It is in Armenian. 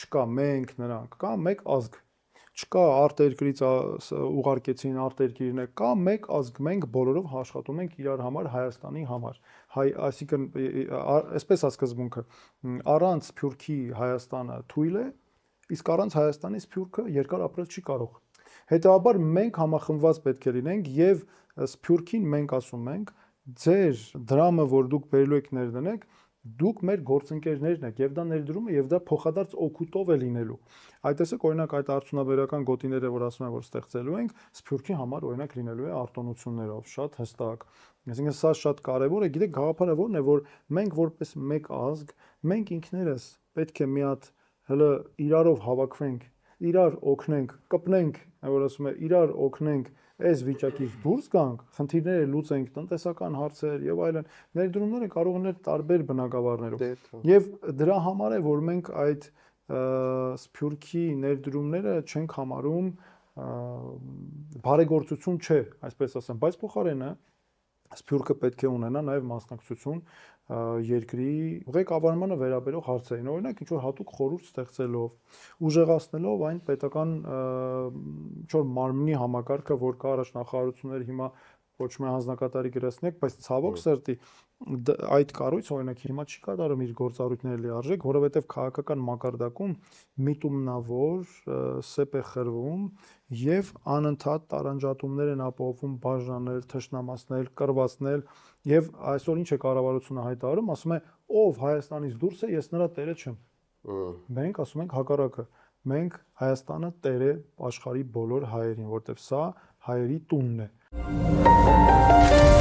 չկա մենք նրանք, կա մեկ ազգ։ Չկա արտերկրից ուղարկեցին արտերկիրն է, կա մեկ ազգ, մենք բոլորով աշխատում ենք իրար համար, Հայաստանի համար։ Այսինքն այսպես է սկզբունքը, առանց Սփյուռքի Հայաստանը թույլ է, իսկ առանց Հայաստանի Սփյուռքը երկար ապրել չի կարող։ Հետևաբար մենք համախմբված պետք է լինենք եւ Սփյուռքին մենք ասում ենք, ձեր դրամը, որ դուք բերելու եք ներդնեք, դուք մեր գործընկերներն եք եւ դա ներդրումը եւ դա փոխադարձ օգուտով է լինելու։ Այդ տեսեք օրինակ այդ արդյունաբերական գոտիները, որ ասում են, որ ստեղծելու ենք, Սփյուռքի համար օրինակ լինելու է արտոնություններով, շատ հստակ։ Այսինքն սա շատ կարեւոր է, գիտեք, գաղափարը որն է, որ մենք որպես մեկ ազգ, մենք ինքներս պետք է մի հատ հələ իրարով հավաքվենք, իրար օգնենք, կպնենք, որ ասում է, իրար օգնենք այս վիճակից դուրս գանք, խնդիրները լուծենք, տնտեսական հարցեր եւ այլն, ներդրումները կարող են լինել տարբեր բնակավարներով։ Եվ դրա համար է, որ մենք այդ Սփյուռքի ներդրումները չենք համարում բարեգործություն չէ, այսպես ասեմ, բայց փոխարենը Սփյուռքը պետք է ունենա նաեւ մասնակցություն երկրի ղեկավարմանը վերաբերող հարցերին, օրինակ ինչ որ հատուկ խորհուրդ ստեղծելով, ուժեղացնելով այն պետական ինչ որ մարմնի համակարգը, որ կա առաջնախարարություններ հիմա ոչ մի հանձնակատարի գրասենյակ, բայց ցավոք սրտի այդ կառույցը օրինակ հիմա չի կատարում իր գործառույթները լիարժեք, որովհետև քաղաքական մակարդակում միտումնավոր սեպ է խրվում եւ անընդհատ տարանջատումներ են ապահովում բաժանել, թշնամացնել, կռվածնել եւ այսօր ինչ է կառավարությունը հայտարարում, ասում է ով Հայաստանից դուրս է, ես նրա տերը չեմ։ Մենք ասում ենք հակառակը, մենք Հայաստանը տեր է աշխարհի բոլոր հայերին, որտեվ սա հայերի տունն է։